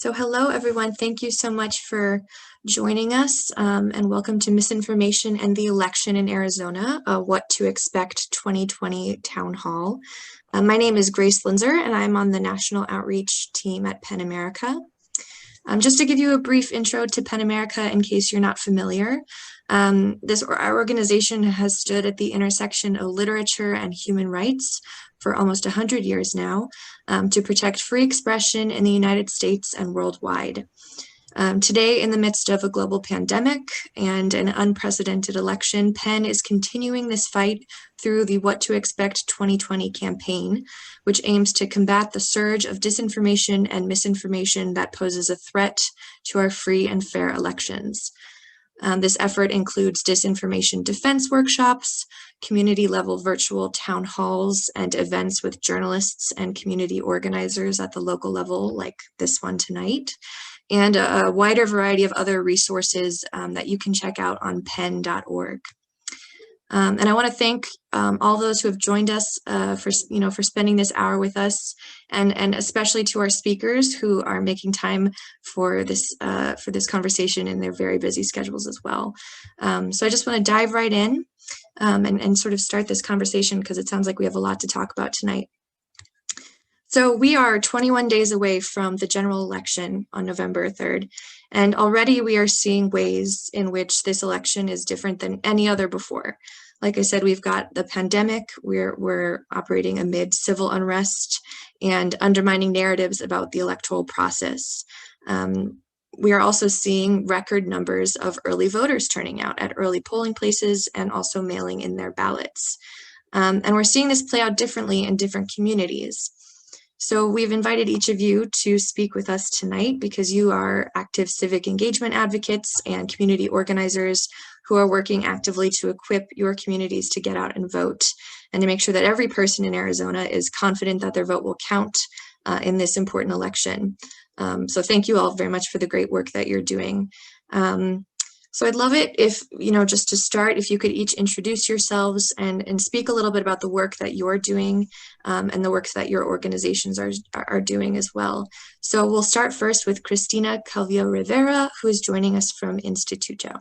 So hello, everyone. Thank you so much for joining us, and welcome to Misinformation and the Election in Arizona, What to Expect 2020 Town Hall. My name is Grace Linzer, and I'm on the National Outreach team at PEN America. Just to give you a brief intro to PEN America in case you're not familiar, our organization has stood at the intersection of literature and human rights for almost 100 years now, to protect free expression in the United States and worldwide. Today, in the midst of a global pandemic and an unprecedented election, PEN is continuing this fight through the What to Expect 2020 campaign, which aims to combat the surge of disinformation and misinformation that poses a threat to our free and fair elections. This effort includes disinformation defense workshops, community-level virtual town halls, and events with journalists and community organizers at the local level, like this one tonight, and a wider variety of other resources that you can check out on pen.org. And I want to thank all those who have joined us for spending this hour with us, and especially to our speakers who are making time for this conversation in their very busy schedules as well. So I just want to dive right in and sort of start this conversation because it sounds like we have a lot to talk about tonight. So we are 21 days away from the general election on November 3rd, and already we are seeing ways in which this election is different than any other before. Like I said, we've got the pandemic, we're operating amid civil unrest and undermining narratives about the electoral process. We are also seeing record numbers of early voters turning out at early polling places and also mailing in their ballots. And we're seeing this play out differently in different communities. So we've invited each of you to speak with us tonight because you are active civic engagement advocates and community organizers who are working actively to equip your communities to get out and vote and to make sure that every person in Arizona is confident that their vote will count in this important election. So thank you all very much for the great work that you're doing. So I'd love it if, just to start, if you could each introduce yourselves and speak a little bit about the work that you're doing and the works that your organizations are doing as well. So we'll start first with Cristina Calvillo Rivera, who is joining us from Instituto.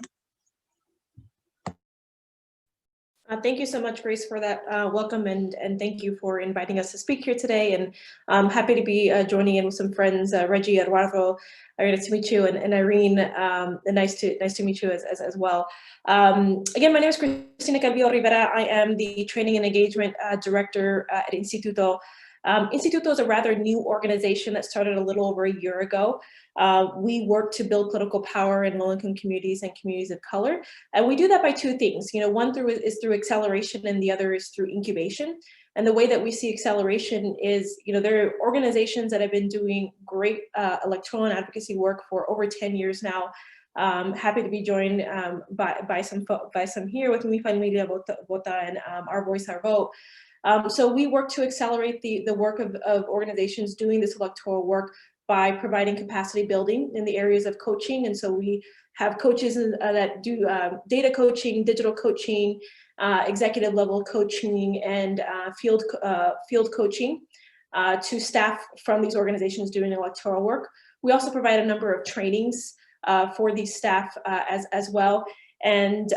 Thank you so much, Grace, for that welcome, and thank you for inviting us to speak here today. And I'm happy to be joining in with some friends, Reggie, Eduardo, nice to meet you, and Irene, and nice to meet you as well. Again, my name is Cristina Calvillo Rivera. I am the Training and Engagement Director at Instituto. Instituto is a rather new organization that started a little over a year ago. We work to build political power in low-income communities and communities of color. And we do that by two things. One is through acceleration, and the other is through incubation. And the way that we see acceleration is, there are organizations that have been doing great electoral and advocacy work for over 10 years now. Happy to be joined by some here with me, Familia Vota, and Our Voice, Our Vote. So we work to accelerate the work of organizations doing this electoral work by providing capacity building in the areas of coaching. And so we have coaches that do data coaching, digital coaching, executive level coaching, and field coaching to staff from these organizations doing electoral work. We also provide a number of trainings for these staff as well, and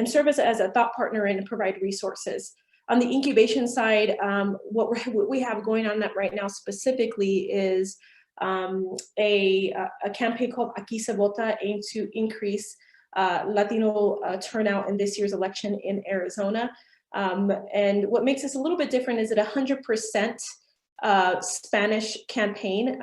serve as a thought partner and provide resources. On the incubation side, what we have going on right now specifically is a campaign called Aquí se Vota, aimed to increase Latino turnout in this year's election in Arizona. And what makes this a little bit different is that 100% Spanish campaign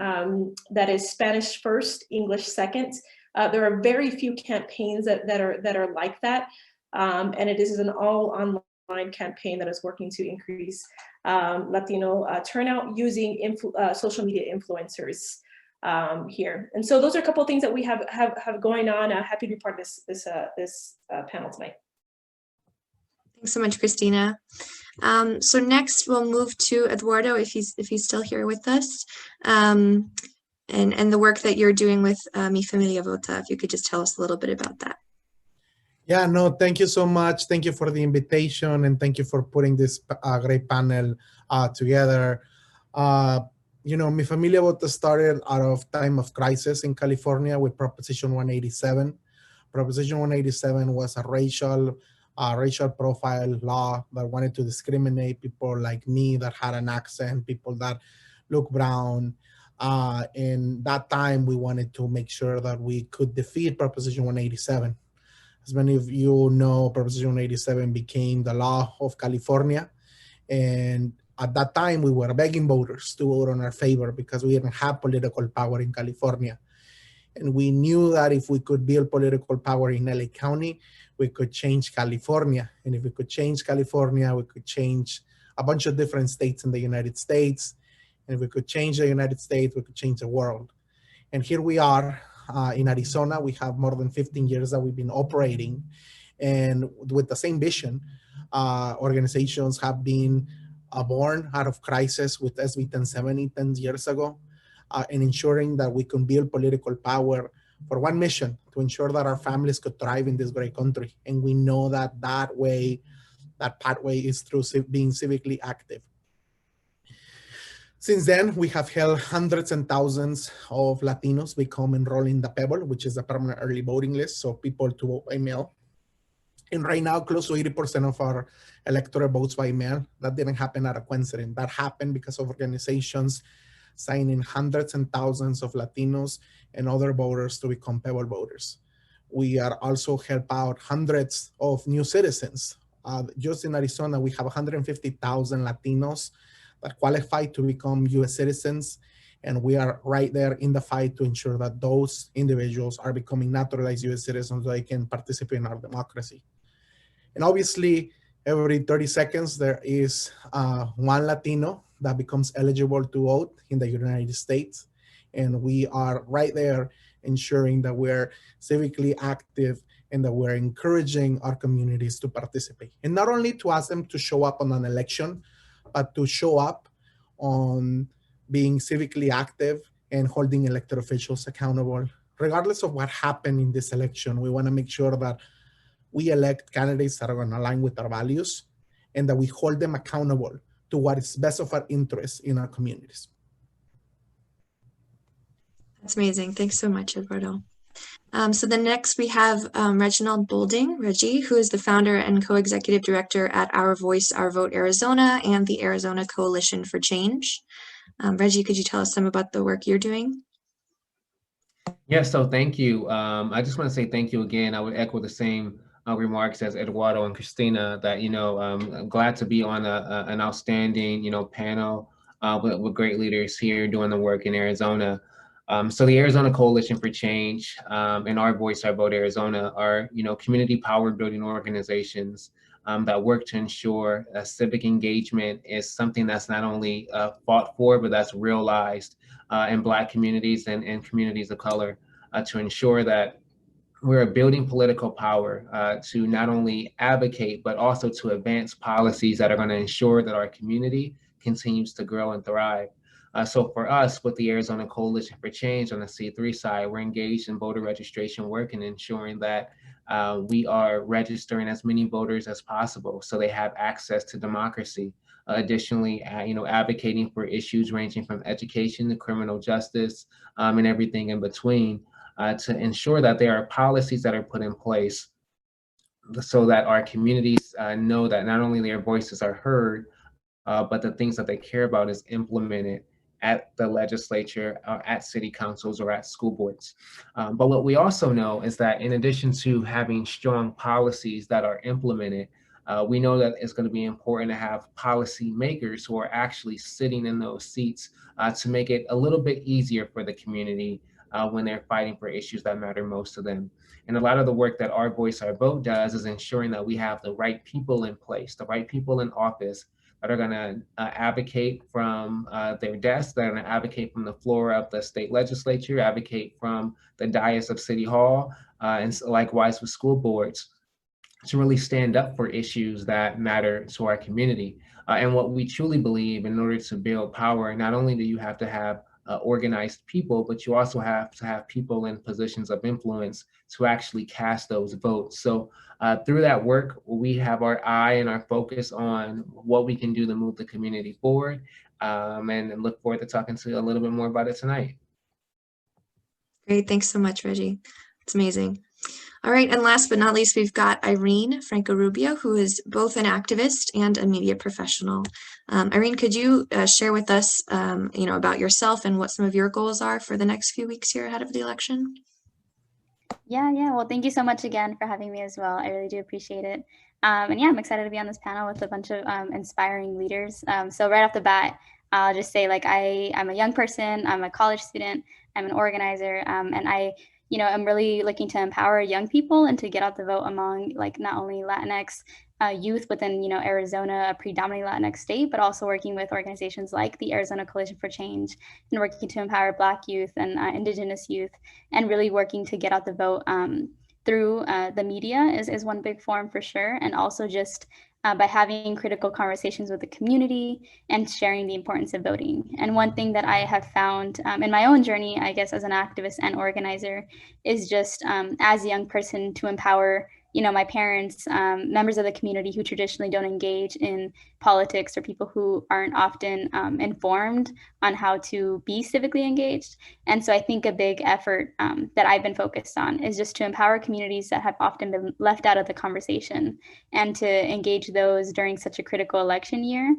that is Spanish first, English second. There are very few campaigns that are like that, and it is an all online campaign that is working to increase Latino turnout using social media influencers here. And so those are a couple of things that we have going on. Happy to be part of this panel tonight. Thanks so much, Cristina. So next we'll move to Eduardo, if he's still here with us, and the work that you're doing with Mi Familia Vota. If you could just tell us a little bit about that. Yeah, no, thank you so much. Thank you for the invitation, and thank you for putting this great panel together. Mi Familia Vota started out of time of crisis in California with Proposition 187. Proposition 187 was a racial profile law that wanted to discriminate people like me that had an accent, people that look brown. In that time, we wanted to make sure that we could defeat Proposition 187. As many of you know, Proposition 187 became the law of California. And at that time, we were begging voters to vote on our favor because we didn't have political power in California. And we knew that if we could build political power in LA County, we could change California. And if we could change California, we could change a bunch of different states in the United States. And if we could change the United States, we could change the world. And here we are in Arizona. We have more than 15 years that we've been operating. And with the same vision, organizations have been born out of crisis with SB 1070 10 years ago, and ensuring that we can build political power for one mission, to ensure that our families could thrive in this great country. And we know that that pathway is through being civically active. Since then, we have held hundreds and thousands of Latinos become enrolled in the PEBL, which is a permanent early voting list, so people to vote by mail. And right now, close to 80% of our electoral votes by mail. That didn't happen at a coincidence. That happened because of organizations signing hundreds and thousands of Latinos and other voters to become PEBL voters. We are also help out hundreds of new citizens. Just in Arizona, we have 150,000 Latinos that qualify to become US citizens. And we are right there in the fight to ensure that those individuals are becoming naturalized US citizens so they can participate in our democracy. And obviously, every 30 seconds, there is one Latino that becomes eligible to vote in the United States. And we are right there ensuring that we're civically active and that we're encouraging our communities to participate. And not only to ask them to show up on an election, but to show up on being civically active and holding elected officials accountable. Regardless of what happened in this election, we want to make sure that we elect candidates that are going to align with our values and that we hold them accountable to what is best of our interests in our communities. That's amazing. Thanks so much, Eduardo. So then next we have Reginald Boulding, Reggie, who is the founder and co-executive director at Our Voice, Our Vote Arizona and the Arizona Coalition for Change. Reggie, could you tell us some about the work you're doing? Yeah, so thank you. I just want to say thank you again. I would echo the same remarks as Eduardo and Christina that, I'm glad to be on an outstanding, panel with great leaders here doing the work in Arizona. So the Arizona Coalition for Change and Our Voice, Our Vote Arizona are, community power building organizations that work to ensure civic engagement is something that's not only fought for, but that's realized in Black communities and communities of color to ensure that we're building political power to not only advocate, but also to advance policies that are going to ensure that our community continues to grow and thrive. So for us, with the Arizona Coalition for Change on the C3 side, we're engaged in voter registration work and ensuring that we are registering as many voters as possible so they have access to democracy. Additionally, advocating for issues ranging from education to criminal justice and everything in between to ensure that there are policies that are put in place so that our communities know that not only their voices are heard, but the things that they care about is implemented at the legislature, at city councils, or at school boards. But what we also know is that in addition to having strong policies that are implemented, we know that it's going to be important to have policy makers who are actually sitting in those seats to make it a little bit easier for the community when they're fighting for issues that matter most to them. And a lot of the work that Our Voice, Our Vote does is ensuring that we have the right people in place, the right people in office that are going to advocate from their desks, that are going to advocate from the floor of the state legislature, advocate from the dais of City Hall, and likewise with school boards, to really stand up for issues that matter to our community. And what we truly believe, in order to build power, not only do you have to have organized people, but you also have to have people in positions of influence to actually cast those votes. So through that work, we have our eye and our focus on what we can do to move the community forward. and look forward to talking to you a little bit more about it tonight. Great. Thanks so much, Reggie. It's amazing. All right. And last but not least, we've got Irene Franco Rubio, who is both an activist and a media professional. Irene, could you share with us, about yourself and what some of your goals are for the next few weeks here ahead of the election? Yeah. Well, thank you so much again for having me as well. I really do appreciate it. And yeah, I'm excited to be on this panel with a bunch of inspiring leaders. So right off the bat, I'll just say, like, I'm a young person, I'm a college student, I'm an organizer, and I'm really looking to empower young people and to get out the vote among, like, not only Latinx youth within, Arizona, a predominantly Latinx state, but also working with organizations like the Arizona Coalition for Change and working to empower Black youth and Indigenous youth, and really working to get out the vote through the media is one big form for sure, and also just by having critical conversations with the community and sharing the importance of voting. And one thing that I have found in my own journey, I guess, as an activist and organizer, is just as a young person to empower my parents, members of the community who traditionally don't engage in politics, or people who aren't often informed on how to be civically engaged. And so I think a big effort that I've been focused on is just to empower communities that have often been left out of the conversation, and to engage those during such a critical election year.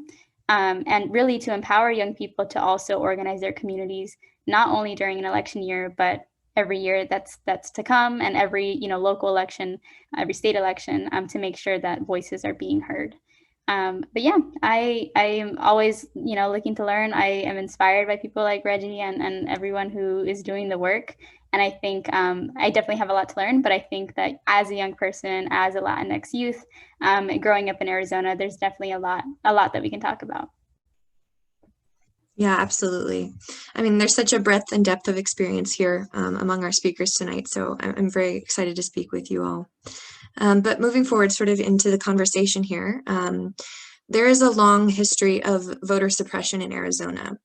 And really to empower young people to also organize their communities, not only during an election year, but every year that's to come, and every local election, every state election, to make sure that voices are being heard. But yeah, I am always looking to learn. I am inspired by people like Reggie and everyone who is doing the work. And I think I definitely have a lot to learn, but I think that as a young person, as a Latinx youth, growing up in Arizona, there's definitely a lot that we can talk about. Yeah, absolutely. I mean, there's such a breadth and depth of experience here among our speakers tonight, so I'm very excited to speak with you all. But moving forward sort of into the conversation here, there is a long history of voter suppression in Arizona.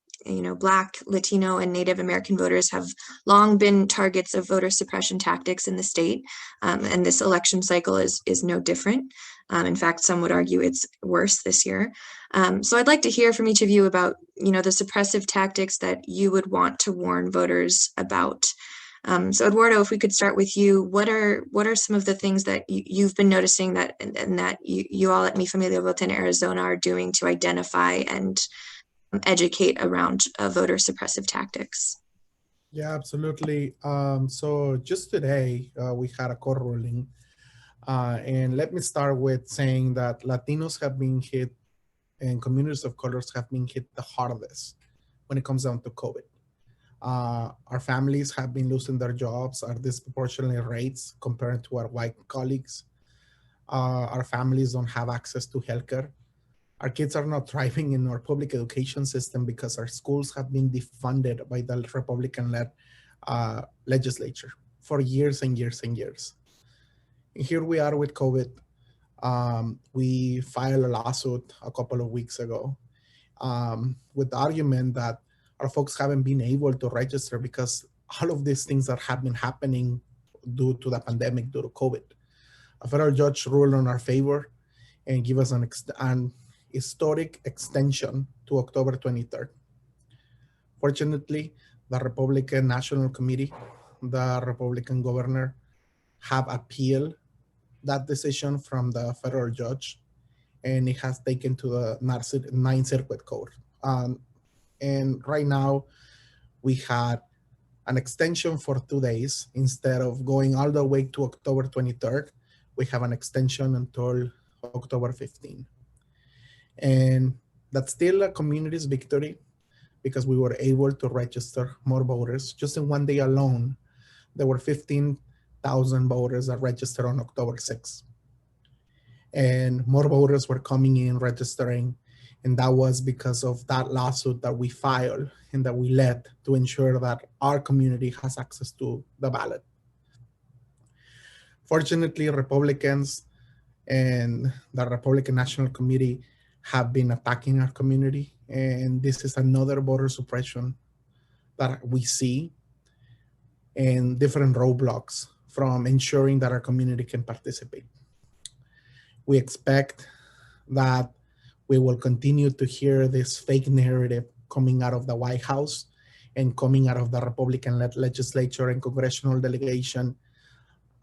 Black, Latino, and Native American voters have long been targets of voter suppression tactics in the state, and this election cycle is no different. In fact, some would argue it's worse this year. So I'd like to hear from each of you about, the suppressive tactics that you would want to warn voters about. So Eduardo, if we could start with you, what are some of the things that you've been noticing that you all at Mi Familia Vota in Arizona are doing to identify and educate around voter suppressive tactics? Yeah, absolutely. So just today, we had a court ruling. And let me start with saying that Latinos have been hit, and communities of colors have been hit the hardest when it comes down to COVID. Our families have been losing their jobs at disproportionate rates compared to our white colleagues. Our families don't have access to healthcare. Our kids are not thriving in our public education system because our schools have been defunded by the Republican-led legislature for years and years and years. And here we are with COVID. We filed a lawsuit a couple of weeks ago with the argument that our folks haven't been able to register because all of these things that have been happening due to the pandemic, due to COVID. A federal judge ruled in our favor and give us an historic extension to October 23rd. Fortunately, the Republican National Committee, the Republican governor have appealed that decision from the federal judge, and it has taken to the Ninth Circuit Court. And right now, we had an extension for 2 days. Instead of going all the way to October 23rd, we have an extension until October 15th. And that's still a community's victory because we were able to register more voters. Just in 1 day alone, there were 15,000 voters that registered on October 6th. And more voters were coming in, registering. And that was because of that lawsuit that we filed and that we led to ensure that our community has access to the ballot. Fortunately, Republicans and the Republican National Committee have been attacking our community. And this is another voter suppression that we see and different roadblocks from ensuring that our community can participate. We expect that We will continue to hear this fake narrative coming out of the White House and coming out of the Republican legislature and congressional delegation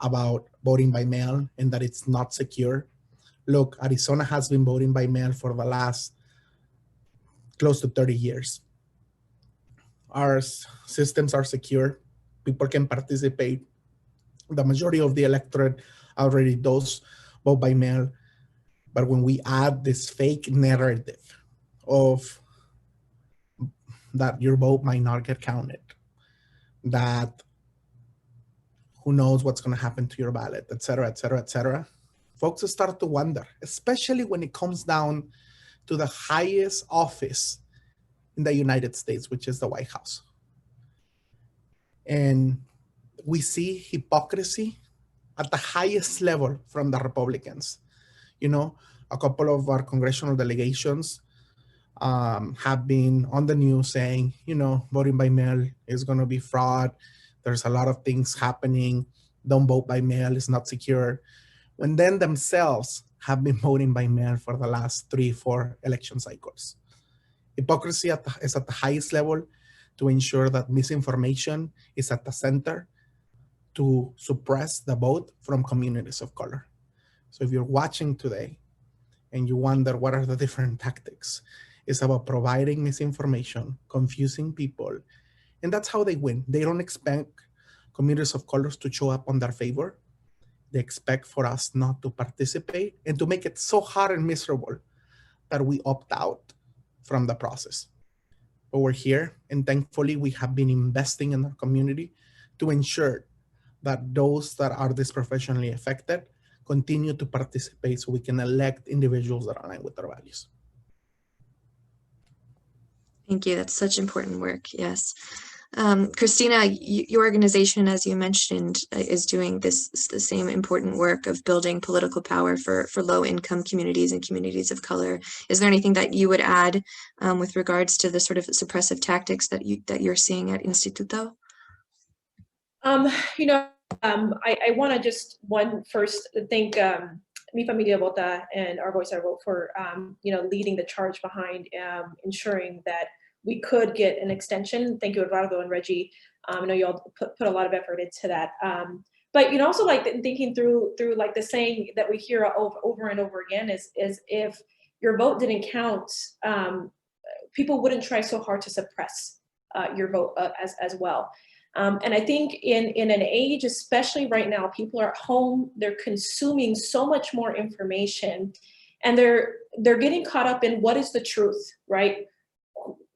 about voting by mail and that it's not secure. Look, Arizona has been voting by mail for the last close to 30 years. Our systems are secure. People can participate. The majority of the electorate already does vote by mail. But when we add this fake narrative of that your vote might not get counted, that who knows what's going to happen to your ballot, et cetera, et cetera, et cetera, folks start to wonder, especially when it comes down to the highest office in the United States, which is the White House. And we see hypocrisy at the highest level from the Republicans. You know, a couple of our congressional delegations have been on the news saying, you know, voting by mail is going to be fraud. There's a lot of things happening. Don't vote by mail, it's not secure. When then themselves have been voting by mail for the last 3-4 election cycles. Hypocrisy is at the highest level to ensure that misinformation is at the center to suppress the vote from communities of color. So if you're watching today and you wonder what are the different tactics, it's about providing misinformation, confusing people, and that's how they win. They don't expect communities of colors to show up on their favor. They expect for us not to participate and to make it so hard and miserable that we opt out from the process. But we're here, and thankfully we have been investing in our community to ensure that those that are disproportionately affected continue to participate so we can elect individuals that align with our values. Thank you. That's such important work. Yes. Christina, your organization, as you mentioned, is doing the same important work of building political power for low-income communities and communities of color. Is there anything that you would add with regards to the sort of suppressive tactics that you're seeing at Instituto? You know, I want to just first thank Mi Familia Vota and Our Voice, Our Vote for you know, leading the charge behind ensuring that we could get an extension. Thank you, Eduardo and Reggie. I know you all put a lot of effort into that. But you know, also like thinking through like the saying that we hear over and over again is if your vote didn't count, people wouldn't try so hard to suppress your vote as well. And I think in an age, especially right now, people are at home, they're consuming so much more information, and they're getting caught up in what is the truth, right?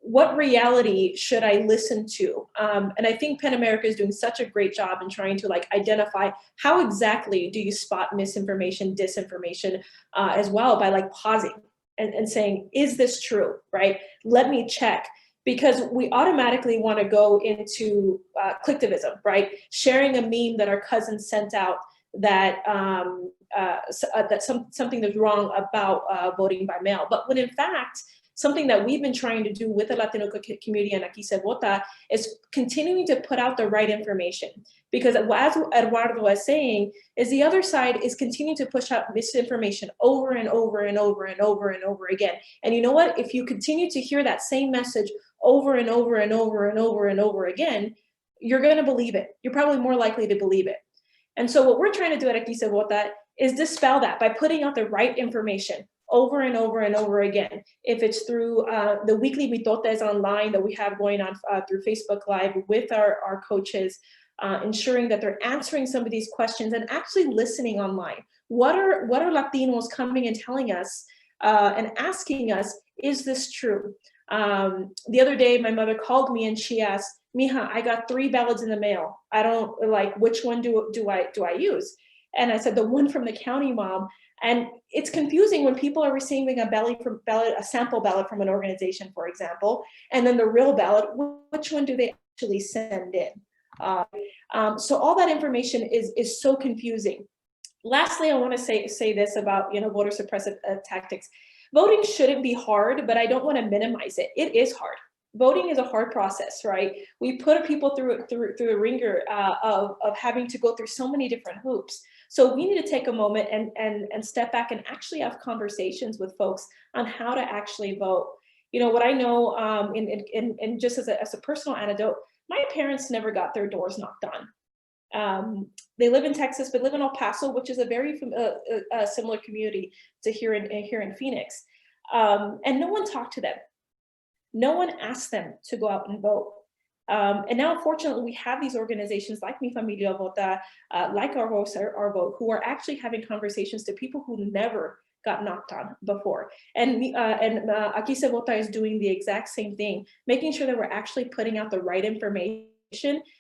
What reality should I listen to? And I think PEN America is doing such a great job in trying to like identify how exactly do you spot misinformation, disinformation as well, by like pausing and saying, is this true, right? Let me check. Because we automatically want to go into clicktivism, right? Sharing a meme that our cousin sent out that something that's wrong about voting by mail. But when in fact, something that we've been trying to do with the Latino community and Aquí Se Vota is continuing to put out the right information. Because as Eduardo was saying, is the other side is continuing to push out misinformation over and over and over and over and over again. And you know what? If you continue to hear that same message over and over and over and over and over again, you're going to believe it. You're probably more likely to believe it. And so what we're trying to do at Aquí Se Vota is dispel that by putting out the right information over and over and over again. If it's through the weekly mitotes online that we have going on through Facebook Live with our coaches, ensuring that they're answering some of these questions and actually listening online. What are Latinos coming and telling us and asking us, is this true? The other day, my mother called me and she asked, Mija, I got 3 ballots in the mail. I don't like, which one do I use? And I said, the one from the county, Mom. And it's confusing when people are receiving a sample ballot from an organization, for example, and then the real ballot, which one do they actually send in? So all that information is so confusing. Lastly, I want to say this about, you know, voter suppressive tactics. Voting shouldn't be hard, but I don't want to minimize it. It is hard. voting is a hard process, right? We put people through the ringer of having to go through so many different hoops. So we need to take a moment and step back and actually have conversations with folks on how to actually vote. You know, what I know, and just as a personal anecdote, my parents never got their doors knocked on. They live in Texas, but live in El Paso, which is a very similar community to here in Phoenix. And no one talked to them. No one asked them to go out and vote. And now, unfortunately, we have these organizations like Mi Familia Vota, like Our Vote, who are actually having conversations to people who never got knocked on before. And Aquí Se Vota is doing the exact same thing, making sure that we're actually putting out the right information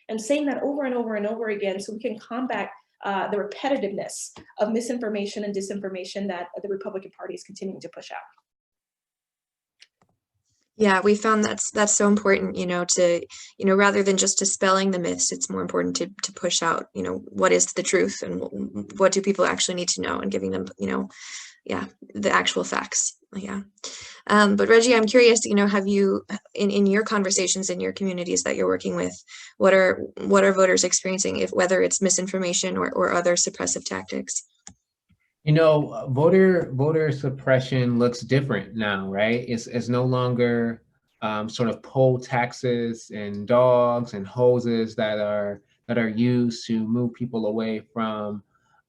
and saying that over and over and over again so we can combat the repetitiveness of misinformation and disinformation that the Republican Party is continuing to push out. Yeah, we found that's so important, rather than just dispelling the myths, it's more important to push out, what is the truth and what do people actually need to know, and giving them, the actual facts. Yeah. But Reggie, I'm curious, have you, in your conversations in your communities that you're working with, what are voters experiencing, whether it's misinformation or other suppressive tactics? Voter suppression looks different now, right? It's no longer sort of poll taxes and dogs and hoses that are used to move people away from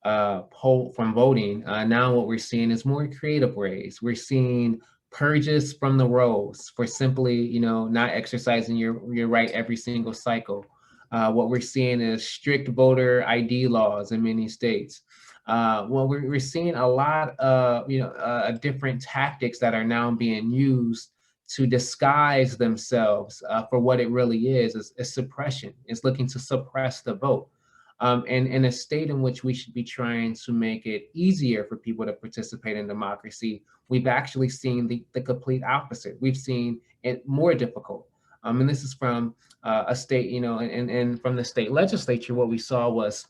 voting. Now what we're seeing is more creative ways. We're seeing purges from the rolls for simply, not exercising your right every single cycle. What we're seeing is strict voter ID laws in many states. Well, we're seeing a lot of different tactics that are now being used to disguise themselves for what it really is suppression. It's looking to suppress the vote. And in a state in which we should be trying to make it easier for people to participate in democracy, we've actually seen the complete opposite. We've seen it more difficult. And this is from a state, and from the state legislature, what we saw was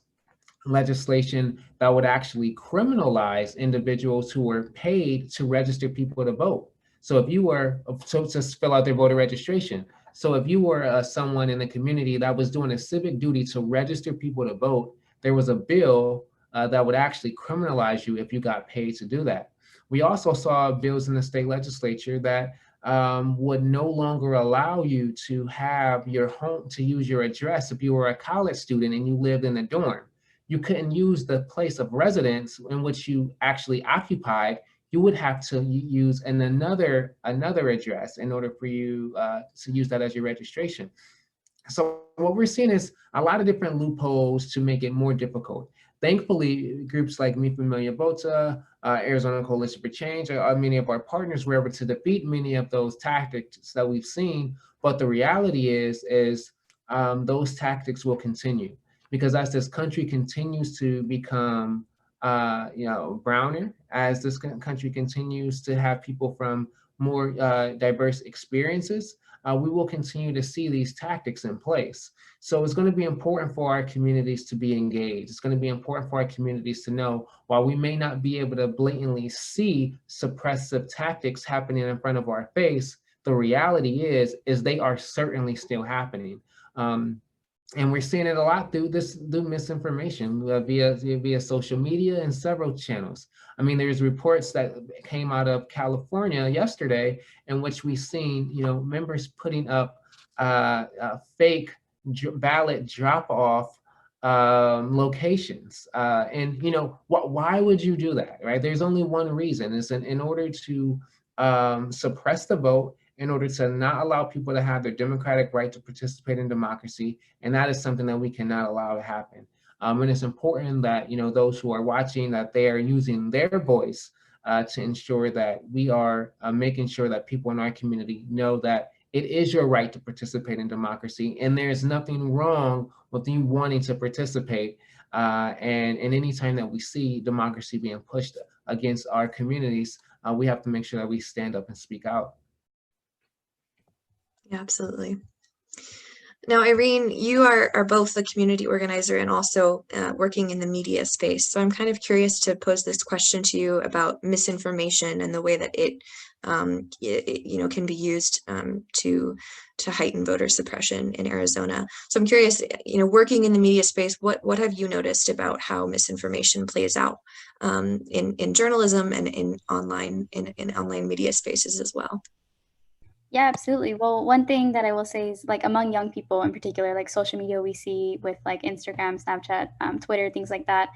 legislation that would actually criminalize individuals who were paid to register people to vote. So if you were, to fill out their voter registration. So if you were someone in the community that was doing a civic duty to register people to vote, there was a bill that would actually criminalize you if you got paid to do that. We also saw bills in the state legislature that would no longer allow you to have your home, to use your address if you were a college student and you lived in a dorm. You couldn't use the place of residence in which you actually occupied. You would have to use another address in order for you to use that as your registration. So what we're seeing is a lot of different loopholes to make it more difficult. Thankfully, groups like Mi Familia Vota, Arizona Coalition for Change, many of our partners were able to defeat many of those tactics that we've seen. But the reality is those tactics will continue. Because as this country continues to become, browner, as this country continues to have people from more diverse experiences, we will continue to see these tactics in place. So it's going to be important for our communities to be engaged. It's going to be important for our communities to know, while we may not be able to blatantly see suppressive tactics happening in front of our face, the reality is they are certainly still happening. And we're seeing it a lot through misinformation via social media and several channels. I mean, there's reports that came out of California yesterday in which we've seen, members putting up fake ballot drop-off locations. And why would you do that, right? There's only one reason. It's in order to suppress the vote, in order to not allow people to have their democratic right to participate in democracy. And that is something that we cannot allow to happen. And it's important that, those who are watching, that they are using their voice to ensure that we are making sure that people in our community know that it is your right to participate in democracy. And there's nothing wrong with you wanting to participate. And any time that we see democracy being pushed against our communities, we have to make sure that we stand up and speak out. Yeah, absolutely. Now, Irene, you are both a community organizer and also working in the media space. So I'm kind of curious to pose this question to you about misinformation and the way that it can be used to heighten voter suppression in Arizona. So I'm curious, working in the media space, what have you noticed about how misinformation plays out in journalism and in online media spaces as well? Yeah, absolutely. Well, one thing that I will say is like among young people in particular, like social media we see with like Instagram, Snapchat, Twitter, things like that,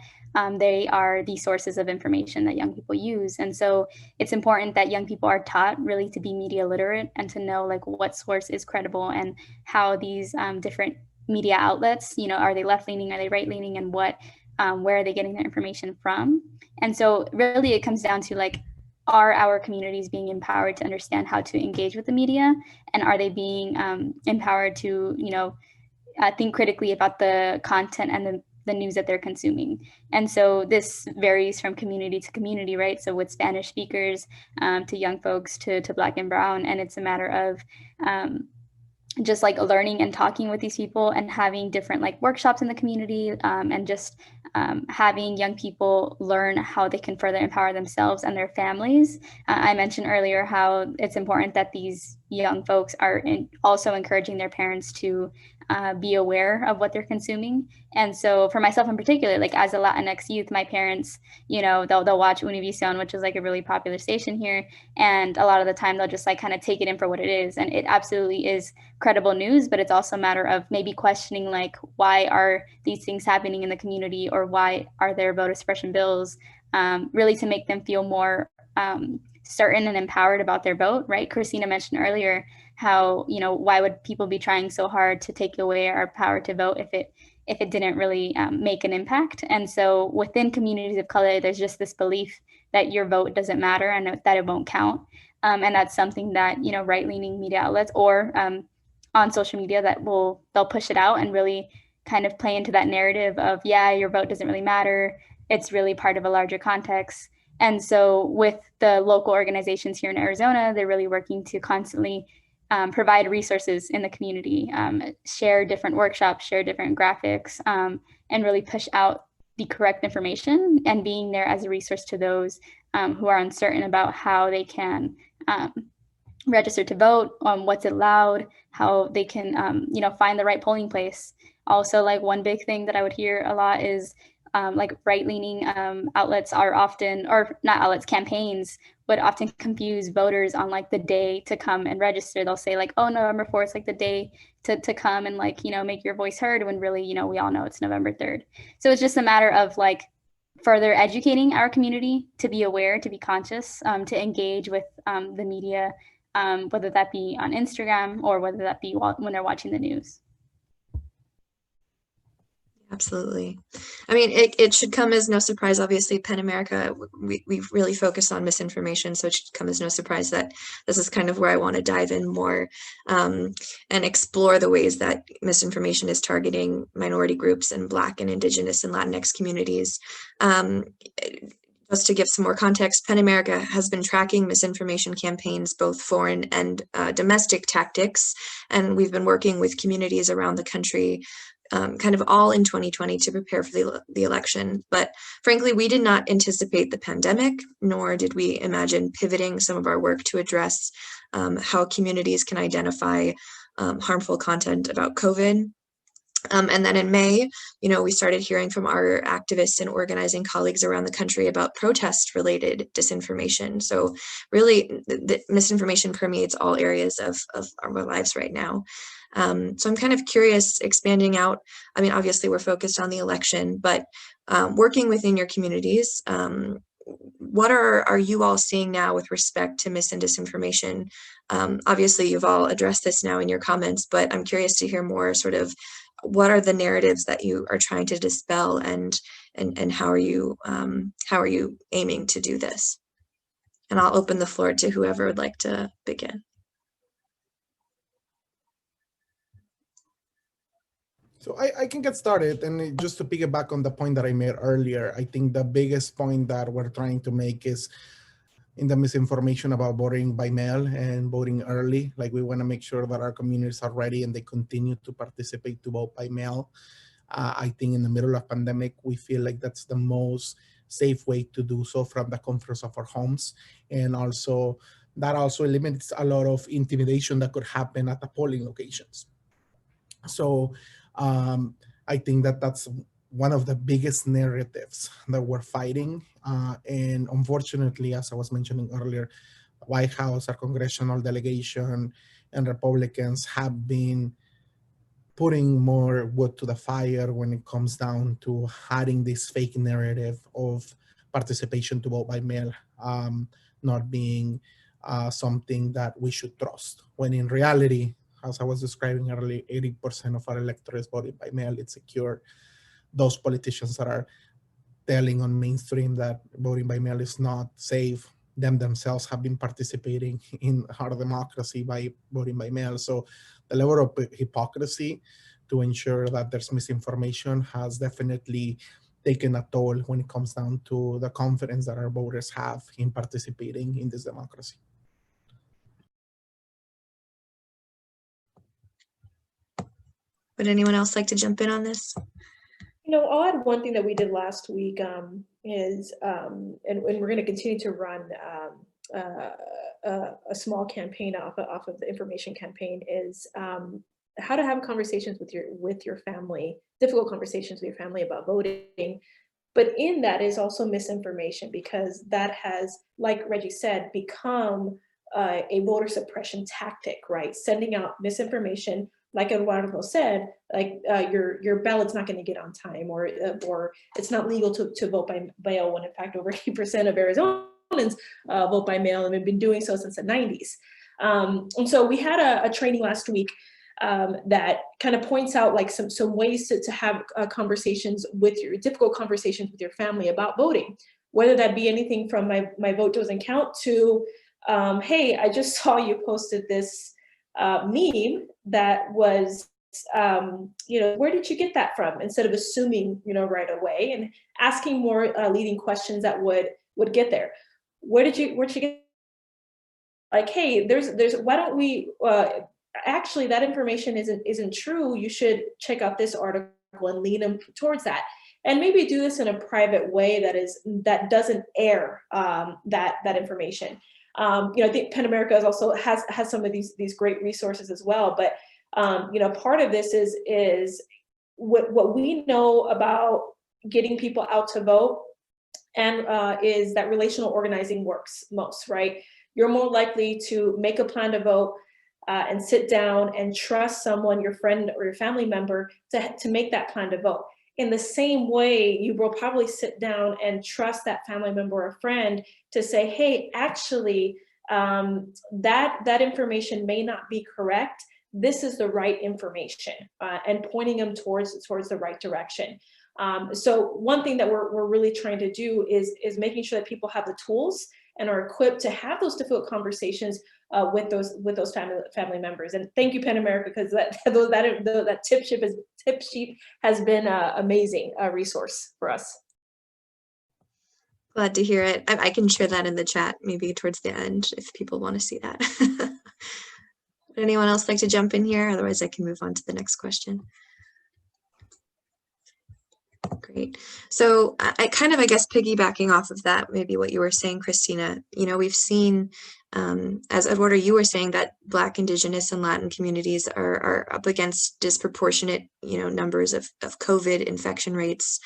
they are the sources of information that young people use. And so it's important that young people are taught really to be media literate and to know like what source is credible and how these different media outlets, are they left leaning, are they right leaning, and where are they getting their information from? And so really it comes down to like, are our communities being empowered to understand how to engage with the media, and are they being empowered to think critically about the content and the news that they're consuming? And so this varies from community to community, right? So with Spanish speakers to young folks to Black and Brown, and it's a matter of just like learning and talking with these people and having different like workshops in the community, and just having young people learn how they can further empower themselves and their families. I mentioned earlier how it's important that these young folks are also encouraging their parents to be aware of what they're consuming. And so for myself in particular, like as a Latinx youth, my parents, they'll watch Univision, which is like a really popular station here. And a lot of the time they'll just like kind of take it in for what it is. And it absolutely is credible news, but it's also a matter of maybe questioning like, why are these things happening in the community, or why are there voter suppression bills, really to make them feel more certain and empowered about their vote, right? Christina mentioned earlier how, why would people be trying so hard to take away our power to vote if it didn't really make an impact? And so within communities of color, there's just this belief that your vote doesn't matter and that it won't count. And that's something that, right-leaning media outlets or on social media they'll push it out and really kind of play into that narrative of, yeah, your vote doesn't really matter. It's really part of a larger context. And so with the local organizations here in Arizona, they're really working to constantly provide resources in the community, share different workshops, share different graphics, and really push out the correct information and being there as a resource to those who are uncertain about how they can register to vote, what's allowed, how they can, find the right polling place. Also, like one big thing that I would hear a lot is like right-leaning outlets are often, or not outlets, campaigns would often confuse voters on like the day to come and register. They'll say like, oh, November 4th is like the day to come and like, make your voice heard, when really, we all know it's November 3rd. So it's just a matter of like further educating our community to be aware, to be conscious, to engage with the media, whether that be on Instagram or whether that be when they're watching the news. Absolutely. I mean, it should come as no surprise. Obviously, PEN America, we really focus on misinformation, so it should come as no surprise that this is kind of where I want to dive in more and explore the ways that misinformation is targeting minority groups and Black and Indigenous and Latinx communities. Just to give some more context, PEN America has been tracking misinformation campaigns, both foreign and domestic tactics, and we've been working with communities around the country kind of all in 2020 to prepare for the election. But frankly, we did not anticipate the pandemic, nor did we imagine pivoting some of our work to address how communities can identify harmful content about COVID. And then in May, we started hearing from our activists and organizing colleagues around the country about protest-related disinformation. So really, the misinformation permeates all areas of our lives right now. So I'm kind of curious, expanding out. I mean, obviously we're focused on the election, but working within your communities, what are you all seeing now with respect to mis and disinformation? Obviously, you've all addressed this now in your comments, but I'm curious to hear more sort of what are the narratives that you are trying to dispel, and how are you aiming to do this? And I'll open the floor to whoever would like to begin. So I can get started, and just to piggyback on the point that I made earlier, I think the biggest point that we're trying to make is in the misinformation about voting by mail and voting early. Like, we want to make sure that our communities are ready and they continue to participate to vote by mail. I think in the middle of pandemic, we feel like that's the most safe way to do so from the comforts of our homes, and also that also eliminates a lot of intimidation that could happen at the polling locations. So I think that that's one of the biggest narratives that we're fighting. And unfortunately, as I was mentioning earlier, the White House, our congressional delegation, and Republicans have been putting more wood to the fire when it comes down to adding this fake narrative of participation to vote by mail not being something that we should trust, when in reality, as I was describing earlier, 80% of our electorate is voting by mail. It's secure. Those politicians that are telling on mainstream that voting by mail is not safe, themselves have been participating in our democracy by voting by mail. So the level of hypocrisy to ensure that there's misinformation has definitely taken a toll when it comes down to the confidence that our voters have in participating in this democracy. Would anyone else like to jump in on this? I'll add one thing that we did last week is, and we're going to continue to run a small campaign off of the information campaign, is how to have conversations with your family, difficult conversations with your family about voting. But in that is also misinformation, because that has, like Reggie said, become a voter suppression tactic, right? Sending out misinformation, like Eduardo said, like your ballot's not going to get on time, or it's not legal to vote by mail, when in fact over 80% of Arizonans vote by mail and have been doing so since the 90s. And so we had a training last week that kind of points out like some ways to have difficult conversations with your family about voting, whether that be anything from my vote doesn't count to, hey, I just saw you posted this meme that was, where did you get that from? Instead of assuming, right away, and asking more leading questions that would get there. Where'd you get? Like, hey, why don't we? Actually, that information isn't true. You should check out this article and lean them towards that, and maybe do this in a private way that doesn't air that information. I think PEN America has some of these great resources as well. But part of this is what we know about getting people out to vote, and is that relational organizing works most, right? You're more likely to make a plan to vote and sit down and trust someone, your friend or your family member, to make that plan to vote. In the same way, you will probably sit down and trust that family member or friend to say, hey, actually, that information may not be correct. This is the right information, and pointing them towards the right direction. So one thing that we're really trying to do is making sure that people have the tools and are equipped to have those difficult conversations with those family members. And thank you, PEN America, because that tip sheet has been an amazing resource for us. Glad to hear it. I can share that in the chat maybe towards the end if people want to see that. Would anyone else like to jump in here? Otherwise, I can move on to the next question. Great. So I guess piggybacking off of that, maybe what you were saying, Christina, we've seen, as Eduardo, you were saying, that Black, Indigenous, and Latin communities are up against disproportionate, numbers of COVID infection rates.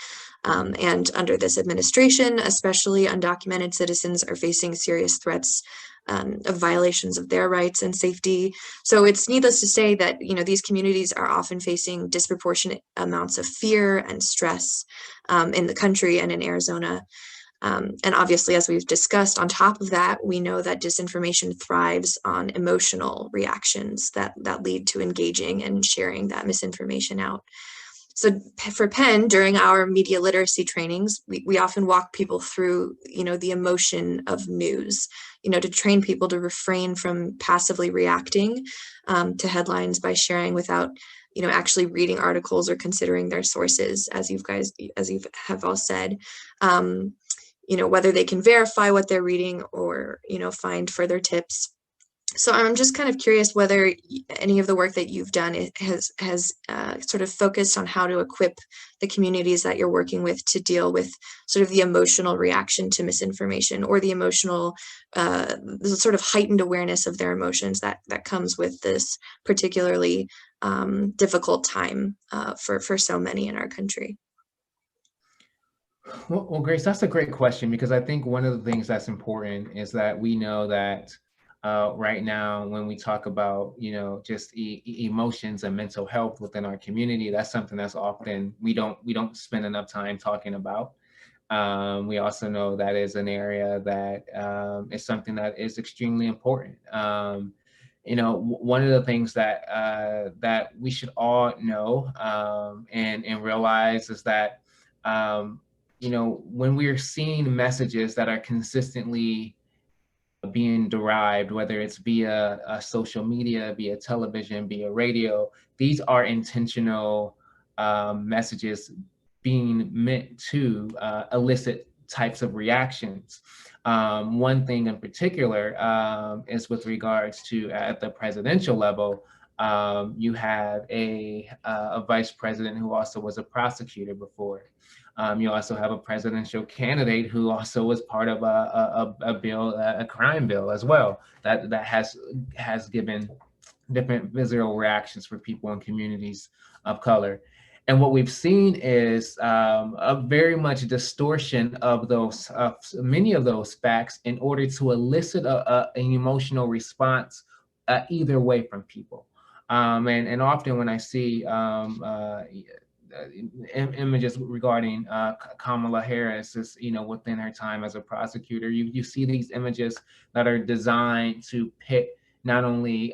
And under this administration, especially undocumented citizens are facing serious threats of violations of their rights and safety. So it's needless to say that, these communities are often facing disproportionate amounts of fear and stress in the country and in Arizona. And obviously, as we've discussed, on top of that, we know that disinformation thrives on emotional reactions that lead to engaging and sharing that misinformation out. So for PEN, during our media literacy trainings, we often walk people through, the emotion of news, to train people to refrain from passively reacting to headlines by sharing without, actually reading articles or considering their sources, as you have all said, whether they can verify what they're reading or, find further tips. So I'm just kind of curious whether any of the work that you've done has sort of focused on how to equip the communities that you're working with to deal with sort of the emotional reaction to misinformation, or the emotional, the sort of heightened awareness of their emotions that comes with this particularly difficult time for so many in our country. Well, Grace, that's a great question, because I think one of the things that's important is that we know that right now, when we talk about, just emotions and mental health within our community, that's something that's often we don't spend enough time talking about. We also know that is an area that is something that is extremely important. One of the things that that we should all know and realize is that when we're seeing messages that are consistently being derived, whether it's via social media, via television, via radio, these are intentional messages being meant to elicit types of reactions. One thing in particular is with regards to, at the presidential level, you have a vice president who also was a prosecutor before. You also have a presidential candidate who also was part of a bill, a crime bill as well, that has given different visceral reactions for people in communities of color. And what we've seen is a very much distortion of those, many of those facts, in order to elicit an emotional response either way from people. And often when I see images regarding Kamala Harris, is, within her time as a prosecutor, you see these images that are designed to pit not only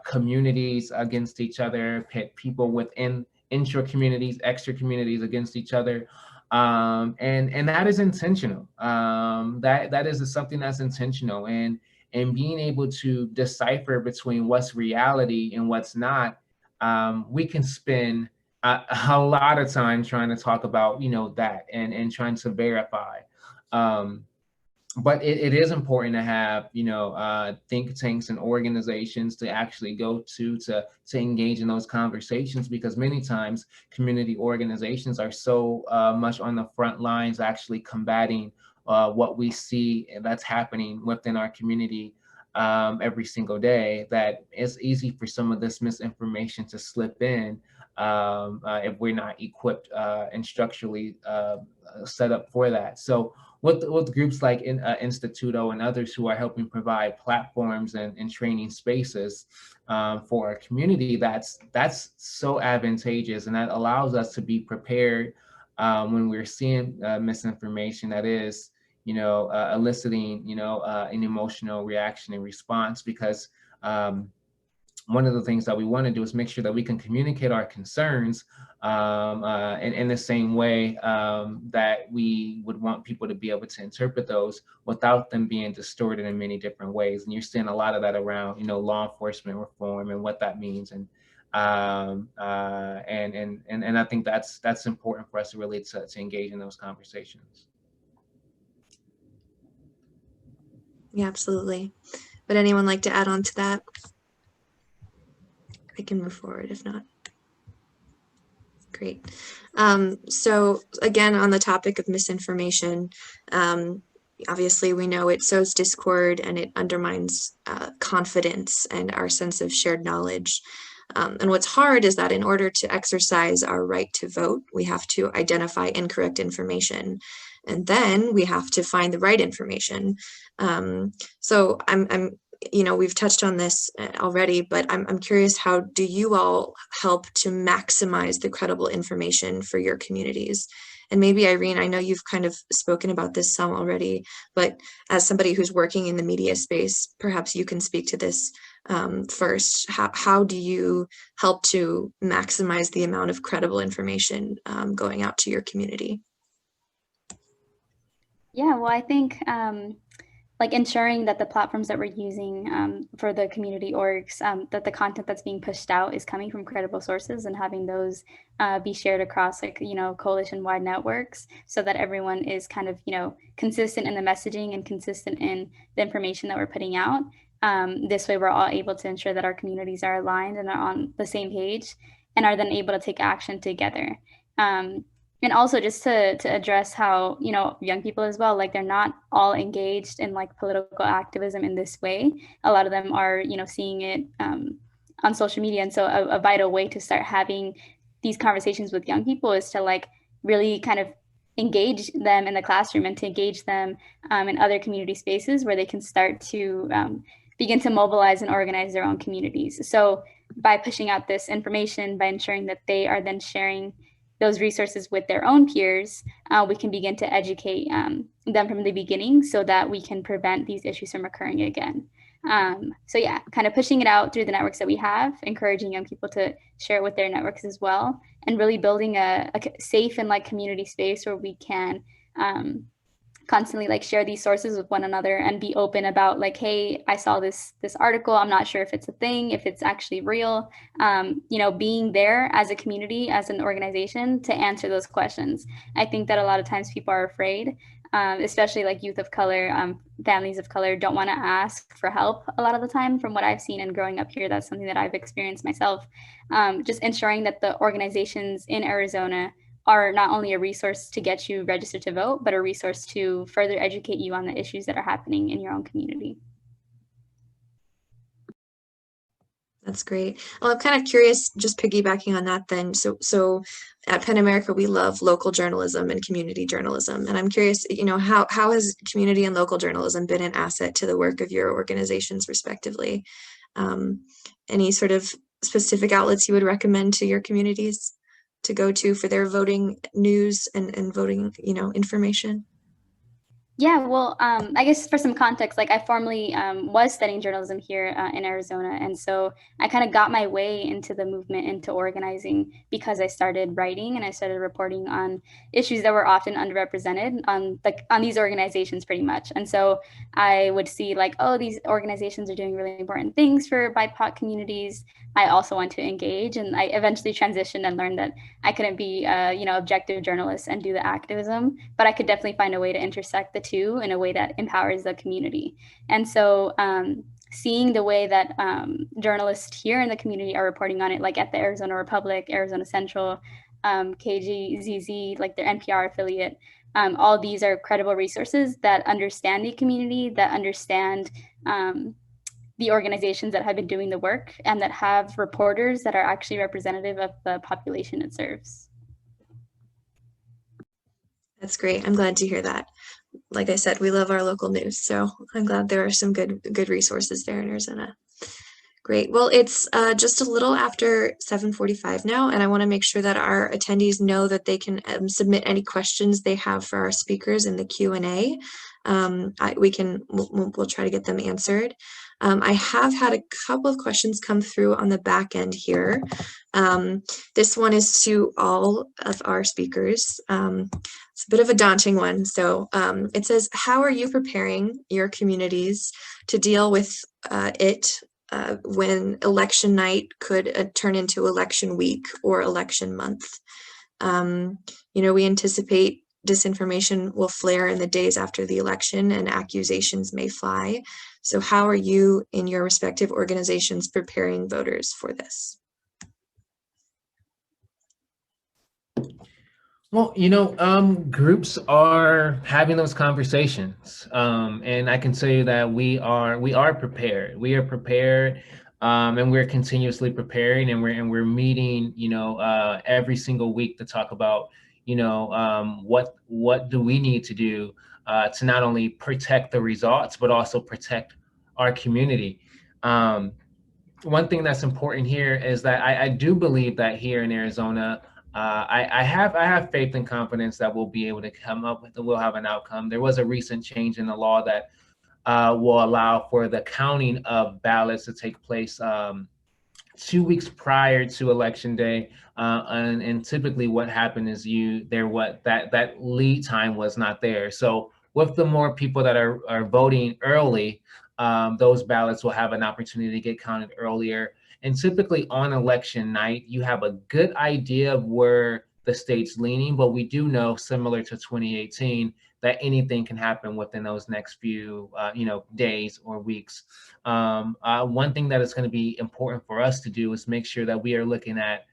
communities against each other, pit people within intra communities, extra communities against each other. And that is intentional. That is something that's intentional, and being able to decipher between what's reality and what's not. We can spend a lot of time trying to talk about, that and trying to verify. But it is important to have, think tanks and organizations to actually go to engage in those conversations, because many times community organizations are so much on the front lines, actually combating what we see that's happening within our community every single day, that it's easy for some of this misinformation to slip in if we're not equipped and structurally set up for that. So with groups like Instituto and others who are helping provide platforms and training spaces for our community, that's so advantageous, and that allows us to be prepared when we're seeing misinformation that is, eliciting, an emotional reaction and response. Because one of the things that we want to do is make sure that we can communicate our concerns in the same way that we would want people to be able to interpret those without them being distorted in many different ways. And you're seeing a lot of that around, law enforcement reform and what that means. And I think that's important for us to really to engage in those conversations. Yeah, absolutely. Would anyone like to add on to that? I can move forward if not. Great. So again, on the topic of misinformation, obviously we know it sows discord and it undermines confidence and our sense of shared knowledge. And what's hard is that in order to exercise our right to vote, we have to identify incorrect information, and then we have to find the right information. So we've touched on this already, but I'm curious, how do you all help to maximize the credible information for your communities? And maybe Irene, I know you've kind of spoken about this some already, but as somebody who's working in the media space, perhaps you can speak to this first. How do you help to maximize the amount of credible information going out to your community? Yeah, well, I think like ensuring that the platforms that we're using for the community orgs, that the content that's being pushed out is coming from credible sources, and having those be shared across coalition-wide networks, so that everyone is kind of, consistent in the messaging and consistent in the information that we're putting out. This way, we're all able to ensure that our communities are aligned and are on the same page, and are then able to take action together. And also just to address how, you know, young people as well, like they're not all engaged in like political activism in this way. A lot of them are, you know, seeing it on social media. And so a vital way to start having these conversations with young people is to like really kind of engage them in the classroom and to engage them in other community spaces where they can start to begin to mobilize and organize their own communities. So by pushing out this information, by ensuring that they are then sharing those resources with their own peers, we can begin to educate them from the beginning so that we can prevent these issues from occurring again. So yeah, kind of pushing it out through the networks that we have, encouraging young people to share it with their networks as well, and really building a safe and like community space where we can constantly like share these sources with one another and be open about like, hey, I saw this article, I'm not sure if it's a thing, if it's actually real. You know, being there as a community, as an organization to answer those questions. I think that a lot of times people are afraid, especially like youth of color, families of color don't want to ask for help a lot of the time. From what I've seen and growing up here, that's something that I've experienced myself. Just ensuring that the organizations in Arizona are not only a resource to get you registered to vote, but a resource to further educate you on the issues that are happening in your own community. That's great. Well, I'm kind of curious, just piggybacking on that then. So at PEN America, we love local journalism and community journalism. And I'm curious, you know, how has community and local journalism been an asset to the work of your organizations respectively? Any sort of specific outlets you would recommend to your communities to go to for their voting news and voting, you know, information? Yeah, well, I guess for some context, like I formerly was studying journalism here in Arizona. And so I kind of got my way into the movement, into organizing, because I started writing and I started reporting on issues that were often underrepresented on these organizations pretty much. And so I would see like, oh, these organizations are doing really important things for BIPOC communities. I also want to engage. And I eventually transitioned and learned that I couldn't be you know, objective journalist and do the activism, but I could definitely find a way to intersect the two in a way that empowers the community. And so seeing the way that journalists here in the community are reporting on it, like at the Arizona Republic, Arizona Central, KGZZ, like their NPR affiliate, all these are credible resources that understand the community, that understand the organizations that have been doing the work, and that have reporters that are actually representative of the population it serves. That's great. I'm glad to hear that. Like I said, we love our local news, so I'm glad there are some good resources there in Arizona. Great. Well, it's just a little after 7:45 now, and I want to make sure that our attendees know that they can submit any questions they have for our speakers in the Q&A. We'll try to get them answered. I have had a couple of questions come through on the back end here. This one is to all of our speakers. It's a bit of a daunting one. So it says, how are you preparing your communities to deal with when election night could turn into election week or election month? You know, we anticipate disinformation will flare in the days after the election and accusations may fly. So how are you in your respective organizations preparing voters for this? Well, you know, groups are having those conversations, and I can tell you that we are prepared. We are prepared, and we're continuously preparing, and we're meeting, you know, every single week to talk about, you know, what do we need to do to not only protect the results but also protect our community. One thing that's important here is that I do believe that here in Arizona. I have faith and confidence that we'll be able to come up with, we'll have an outcome. There was a recent change in the law that will allow for the counting of ballots to take place 2 weeks prior to election day. And typically what happened is that lead time was not there. So with the more people that are voting early, those ballots will have an opportunity to get counted earlier. And typically on election night, you have a good idea of where the state's leaning, but we do know, similar to 2018, that anything can happen within those next few days or weeks. One thing that is going to be important for us to do is make sure that we are looking at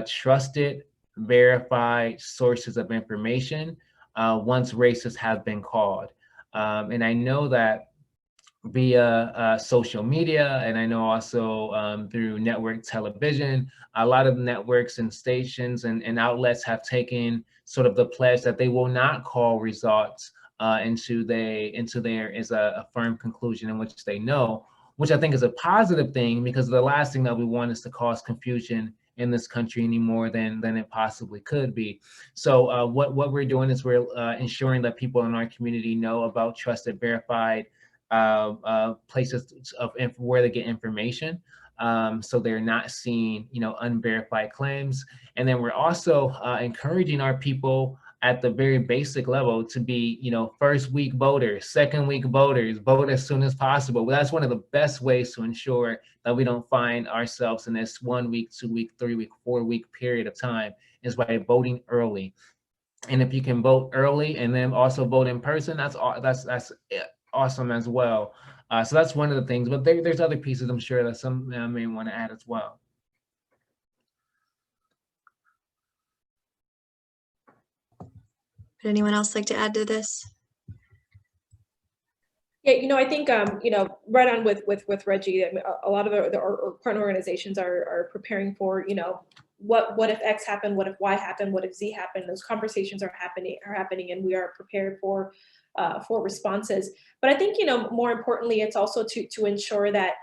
trusted, verified sources of information once races have been called. And I know that via social media, and I know also through network television, a lot of networks and stations and outlets have taken sort of the pledge that they will not call results until there is a firm conclusion in which they know, which I think is a positive thing, because the last thing that we want is to cause confusion in this country any more than it possibly could be. So what we're doing is we're ensuring that people in our community know about trusted, verified places of where they get information, so they're not seeing unverified claims. And then we're also encouraging our people at the very basic level to be first week voters, second week voters, vote as soon as possible. Well, that's one of the best ways to ensure that we don't find ourselves in this 1 week, 2 week, 3 week, 4 week period of time, is by voting early. And if you can vote early and then also vote in person, that's awesome as well. So that's one of the things, but there's other pieces I'm sure that some may want to add as well. Would anyone else like to add to this? Yeah, I think right on with Reggie. I mean, a lot of our partner organizations are preparing for what if X happened, what if Y happened, what if Z happened. Those conversations are happening, and we are prepared for responses. But I think more importantly, it's also to ensure that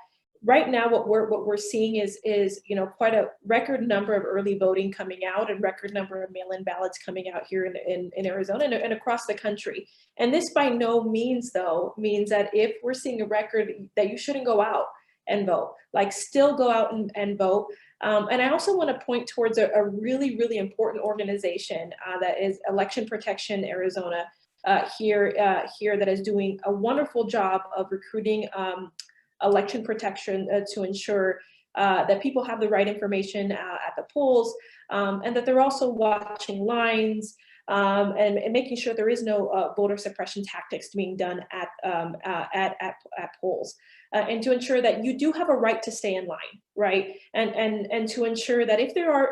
right now what we're seeing is quite a record number of early voting coming out, and record number of mail-in ballots coming out here in Arizona and across the country. And this by no means though means that if we're seeing a record, that you shouldn't go out and vote. Like, still go out and vote. And I also want to point towards a really, really important organization that is Election Protection Arizona here that is doing a wonderful job of recruiting election protection to ensure that people have the right information at the polls, and that they're also watching lines and making sure there is no voter suppression tactics being done at polls, and to ensure that you do have a right to stay in line, right? And to ensure that if there are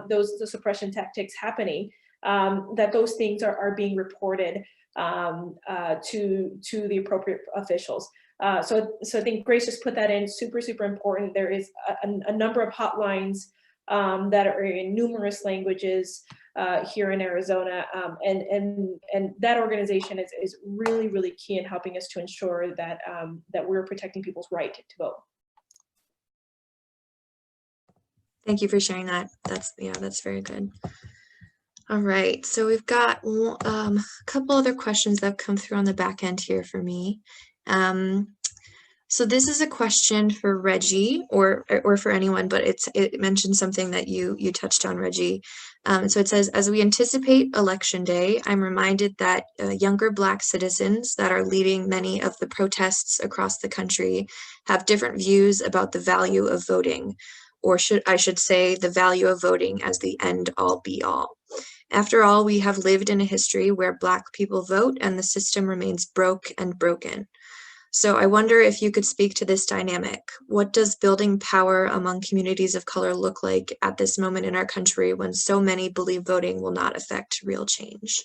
the suppression tactics happening, that those things are being reported to the appropriate officials. So I think Grace just put that in, super, super important. There is a number of hotlines that are in numerous languages here in Arizona, and that organization is really, really key in helping us to ensure that that we're protecting people's right to vote. Thank you for sharing that. That's very good. All right, so we've got a couple other questions that have come through on the back end here for me. So this is a question for Reggie or for anyone, but it mentions something that you touched on, Reggie. So it says, as we anticipate Election Day, I'm reminded that younger Black citizens that are leading many of the protests across the country have different views about the value of voting, or I should say the value of voting as the end all be all. After all, we have lived in a history where Black people vote and the system remains broke and broken. So I wonder if you could speak to this dynamic. What does building power among communities of color look like at this moment in our country when so many believe voting will not affect real change?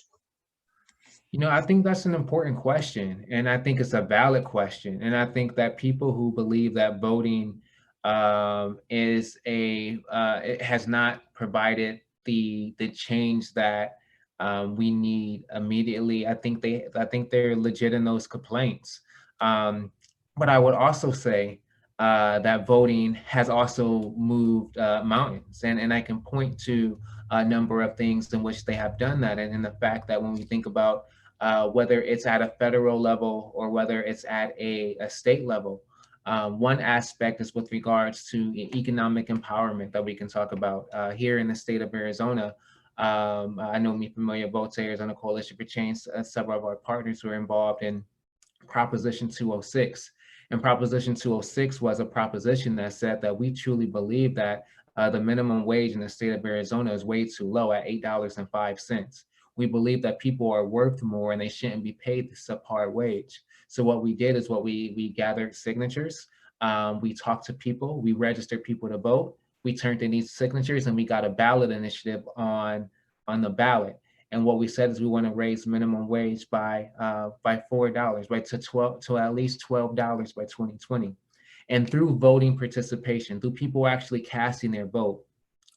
I think that's an important question, and I think it's a valid question. And I think that people who believe that voting it has not provided the change that we need immediately, I think they're legit in those complaints. But I would also say that voting has also moved mountains, and I can point to a number of things in which they have done that, and the fact that when we think about whether it's at a federal level or whether it's at a state level, one aspect is with regards to economic empowerment that we can talk about here in the state of Arizona. I know Familia Vota Arizona Coalition for Change, several of our partners who are involved in Proposition 206. And Proposition 206 was a proposition that said that we truly believe that The minimum wage in the state of Arizona is way too low at $8.05. We believe that people are worth more and they shouldn't be paid the subpar wage. So what we did is we gathered signatures. We talked to people, we registered people to vote, we turned in these signatures, and we got a ballot initiative on the ballot. And what we said is we want to raise minimum wage by $4, right, to at least $12 by 2020. And through voting participation, through people actually casting their vote,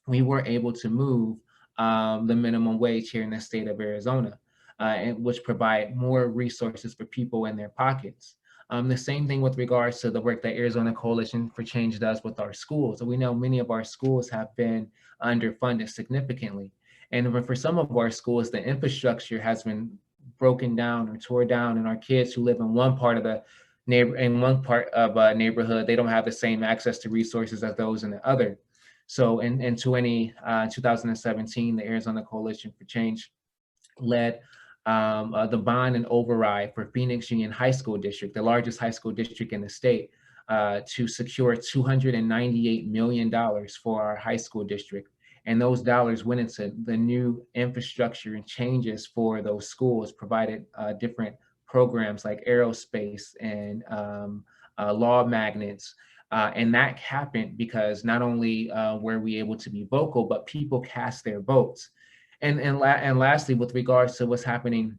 we were able to move the minimum wage here in the state of Arizona, and which provide more resources for people in their pockets. The same thing with regards to the work that Arizona Coalition for Change does with our schools. So we know many of our schools have been underfunded significantly. And for some of our schools, the infrastructure has been broken down or tore down, and our kids who live in one part of a neighborhood, they don't have the same access to resources as those in the other. So in 2017, the Arizona Coalition for Change led the bond and override for Phoenix Union High School District, the largest high school district in the state, to secure $298 million for our high school district. And those dollars went into the new infrastructure and changes for those schools, provided different programs like aerospace and law magnets. And that happened because not only were we able to be vocal, but people cast their votes. And lastly, with regards to what's happening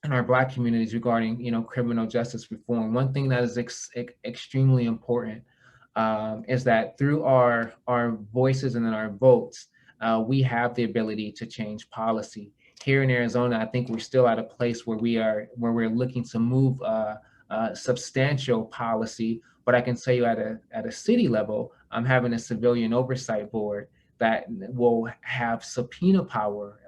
in our Black communities regarding, criminal justice reform, one thing that is extremely important is that through our voices and then our votes, we have the ability to change policy. Here in Arizona, I think we're still at a place where we're looking to move substantial policy. But I can say you at a city level, I'm having a civilian oversight board that will have subpoena power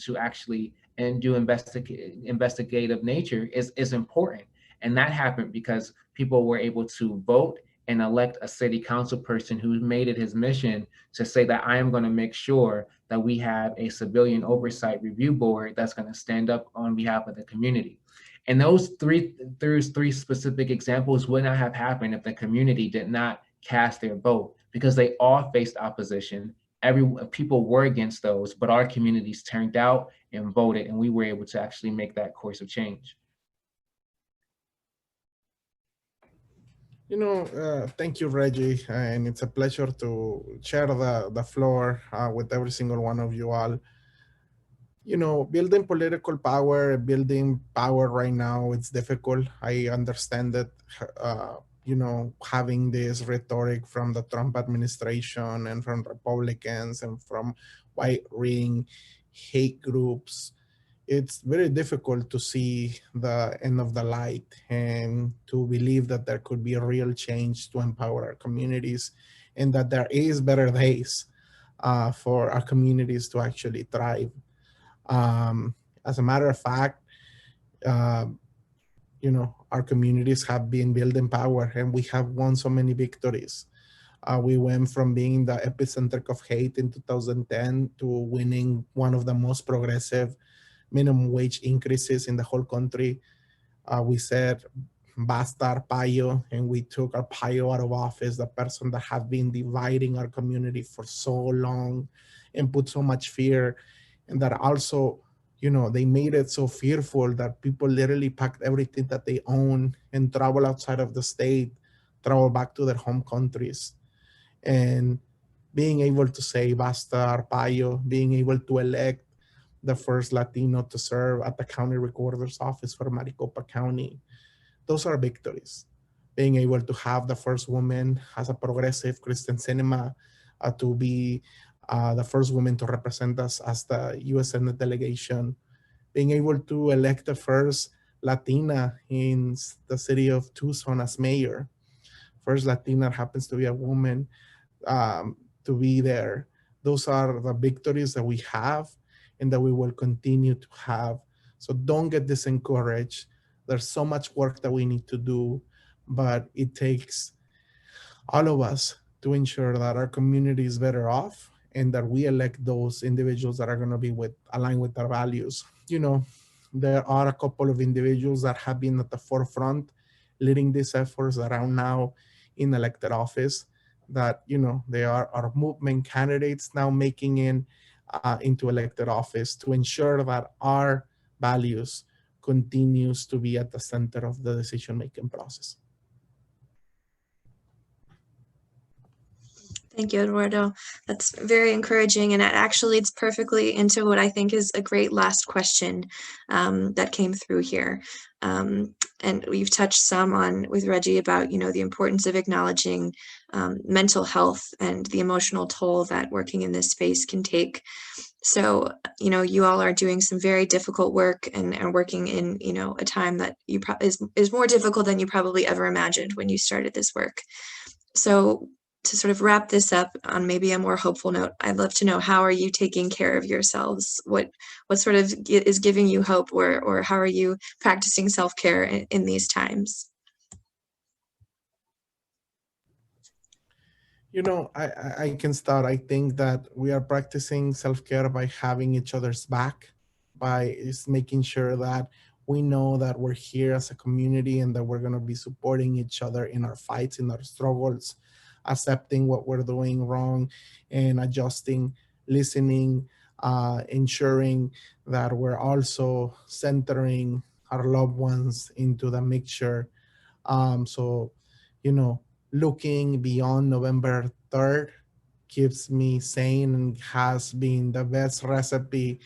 to actually and do investigative nature is important. And that happened because people were able to vote and elect a city council person who made it his mission to say that I am going to make sure that we have a civilian oversight review board that's going to stand up on behalf of the community. And those three specific examples would not have happened if the community did not cast their vote, because they all faced opposition. People were against those, but our communities turned out and voted, and we were able to actually make that course of change. Thank you, Reggie, and it's a pleasure to share the floor with every single one of you all. Building political power, building power right now, it's difficult. I understand that, having this rhetoric from the Trump administration and from Republicans and from right-wing hate groups, it's very difficult to see the end of the light and to believe that there could be a real change to empower our communities and that there is better days for our communities to actually thrive. As a matter of fact, our communities have been building power and we have won so many victories. We went from being the epicenter of hate in 2010 to winning one of the most progressive minimum wage increases in the whole country. We said, basta Payo, and we took our Payo out of office, the person that had been dividing our community for so long and put so much fear, and that also, they made it so fearful that people literally packed everything that they own and travel outside of the state, travel back to their home countries. And being able to say basta Payo, being able to elect the first Latino to serve at the county recorder's office for Maricopa County, those are victories. Being able to have the first woman as a progressive Christian cinema to be the first woman to represent us as the U.S. Senate delegation, being able to elect the first Latina in the city of Tucson as mayor, first Latina happens to be a woman to be there. Those are the victories that we have and that we will continue to have. So don't get disencouraged. There's so much work that we need to do, but it takes all of us to ensure that our community is better off and that we elect those individuals that are going to be aligned with our values. There are a couple of individuals that have been at the forefront leading these efforts that are now in elected office. that, you know, they are our movement candidates now making into elected office to ensure that our values continues to be at the center of the decision-making process. Thank you, Eduardo. That's very encouraging, and it actually leads perfectly into what I think is a great last question that came through here. And we've touched some on with Reggie about, you know, the importance of acknowledging mental health and the emotional toll that working in this space can take. So, you know, you all are doing some very difficult work and working in, you know, a time that is more difficult than you probably ever imagined when you started this work. So to sort of wrap this up on maybe a more hopeful note, I'd love to know, how are you taking care of yourselves? What sort of is giving you hope, or how are you practicing self-care in these times? You know, I can start. I think that we are practicing self-care by having each other's back, by is making sure that we know that we're here as a community and that we're going to be supporting each other in our fights, in our struggles, accepting what we're doing wrong and adjusting, listening, ensuring that we're also centering our loved ones into the mixture. So, you know, looking beyond November 3rd keeps me sane and has been the best recipe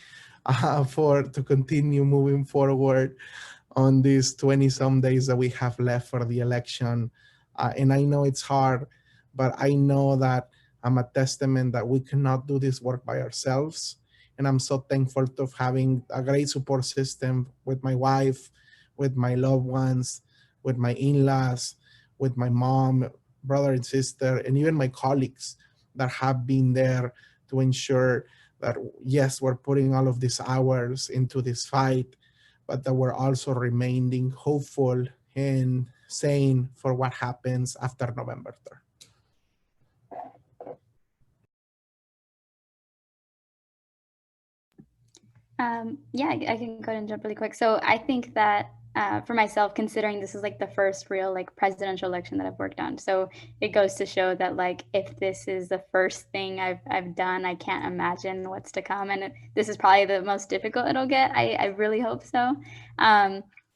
for to continue moving forward on these 20 some days that we have left for the election. And I know it's hard, but I know that I'm a testament that we cannot do this work by ourselves. And I'm so thankful to having a great support system with my wife, with my loved ones, with my in-laws, with my mom, brother and sister, and even my colleagues that have been there to ensure that, yes, we're putting all of these hours into this fight, but that we're also remaining hopeful and sane for what happens after November 3rd. Yeah, I can go ahead and jump really quick. So I think that for myself, considering this is like the first real like presidential election that I've worked on, so it goes to show that like if this is the first thing I've done, I can't imagine what's to come, and this is probably the most difficult it'll get. I really hope so.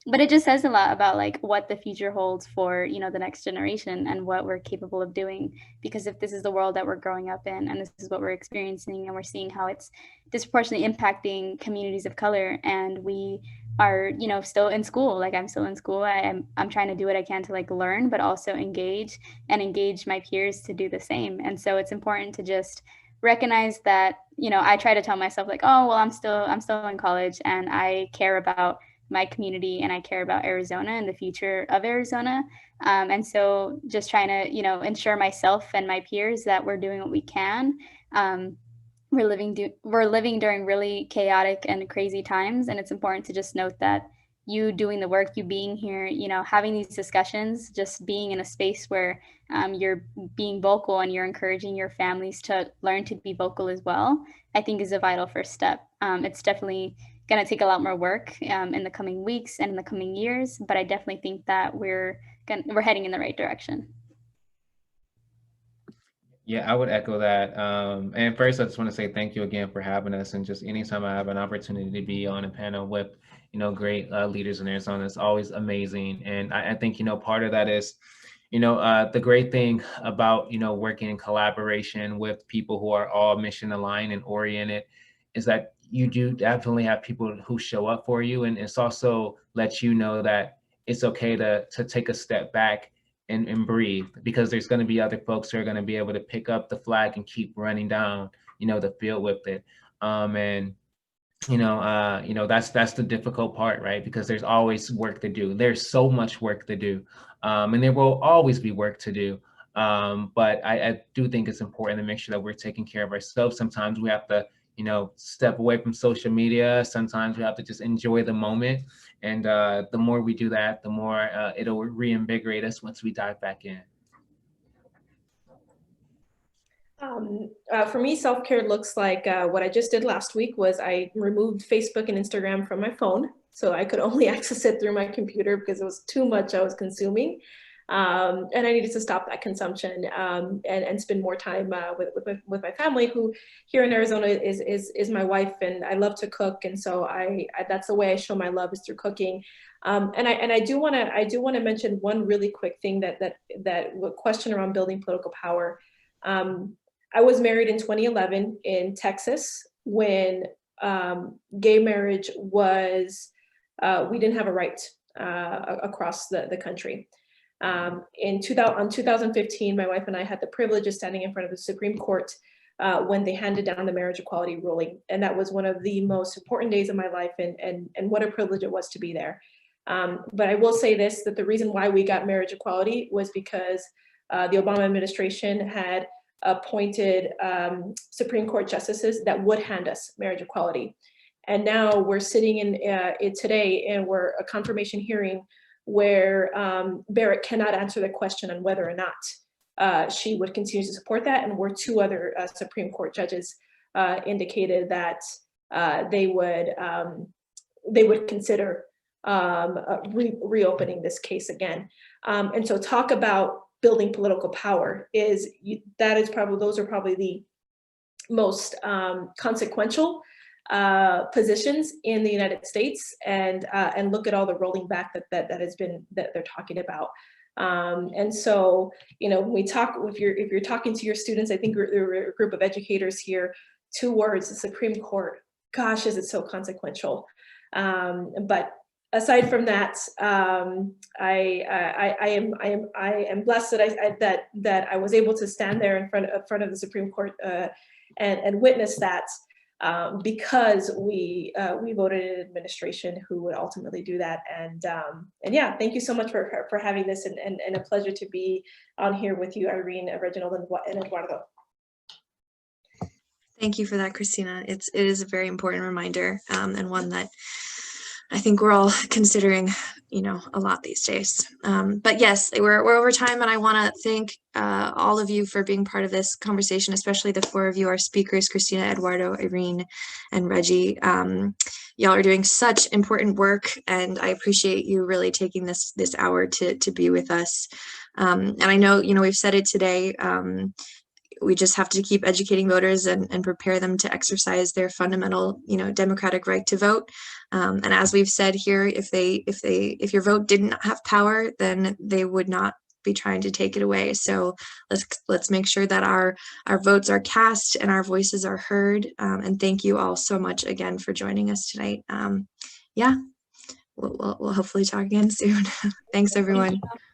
But it just says a lot about like what the future holds for, you know, the next generation and what we're capable of doing. Because if this is the world that we're growing up in and this is what we're experiencing and we're seeing how it's disproportionately impacting communities of color, and we are, you know, still in school, like I'm still in school, I'm trying to do what I can to like learn, but also engage my peers to do the same. And so it's important to just recognize that, you know, I try to tell myself like, oh well, I'm still in college and I care about my community and I care about Arizona and the future of Arizona. And so just trying to, you know, ensure myself and my peers that we're doing what we can. We're living during really chaotic and crazy times, and it's important to just note that you doing the work, you being here, you know, having these discussions, just being in a space where you're being vocal and you're encouraging your families to learn to be vocal as well, I think is a vital first step. It's definitely going to take a lot more work in the coming weeks and in the coming years, but I definitely think that we're heading in the right direction. Yeah, I would echo that. And first, I just want to say thank you again for having us. And just anytime I have an opportunity to be on a panel with, you know, great leaders in Arizona, it's always amazing. And I think, you know, part of that is, you know, the great thing about, you know, working in collaboration with people who are all mission aligned and oriented is that you do definitely have people who show up for you. And it's also lets you know that it's okay to take a step back and breathe, because there's going to be other folks who are going to be able to pick up the flag and keep running down, you know, the field with it. And you know, that's the difficult part, right? Because there's always work to do. There's so much work to do, and there will always be work to do. But I do think it's important to make sure that we're taking care of ourselves. Sometimes we have to, you know, step away from social media. Sometimes we have to just enjoy the moment. And the more we do that, the more it'll reinvigorate us once we dive back in. For me, self-care looks like what I just did last week was I removed Facebook and Instagram from my phone. So I could only access it through my computer because it was too much I was consuming. And I needed to stop that consumption and spend more time with my family, who here in Arizona is my wife, and I love to cook, and so I that's the way I show my love, is through cooking. And I do want to mention one really quick thing that question around building political power. I was married in 2011 in Texas when gay marriage was we didn't have a right across the country. In 2015, my wife and I had the privilege of standing in front of the Supreme Court when they handed down the marriage equality ruling. And that was one of the most important days of my life, and what a privilege it was to be there. But I will say this, that the reason why we got marriage equality was because the Obama administration had appointed Supreme Court justices that would hand us marriage equality. And now we're sitting in it today, and we're a confirmation hearing where Barrett cannot answer the question on whether or not she would continue to support that, and where two other Supreme Court judges indicated that they would consider reopening this case again. And so talk about building political power, those are probably the most consequential positions in the United States, and look at all the rolling back that they're talking about. And so, when we talk, if you're talking to your students, I think we're a group of educators here, two words: the Supreme Court. Gosh, is it so consequential? But aside from that, I am blessed that I was able to stand there in front of the Supreme Court and witness that. Because we voted an administration who would ultimately do that. And yeah, thank you so much for having this, and a pleasure to be on here with you, Irene, Reginald, and Eduardo. Thank you for that, Christina. It is a very important reminder, and one that I think we're all considering, a lot these days. But yes, we're over time, and I want to thank all of you for being part of this conversation, especially the four of you, our speakers, Christina, Eduardo, Irene, and Reggie. Y'all are doing such important work, and I appreciate you really taking this hour to be with us. And I know, we've said it today, we just have to keep educating voters and prepare them to exercise their fundamental, democratic right to vote. And as we've said here, if your vote didn't have power, then they would not be trying to take it away. So let's make sure that our votes are cast and our voices are heard. And thank you all so much again for joining us tonight. Yeah, we'll hopefully talk again soon. Thanks, everyone. Thank you.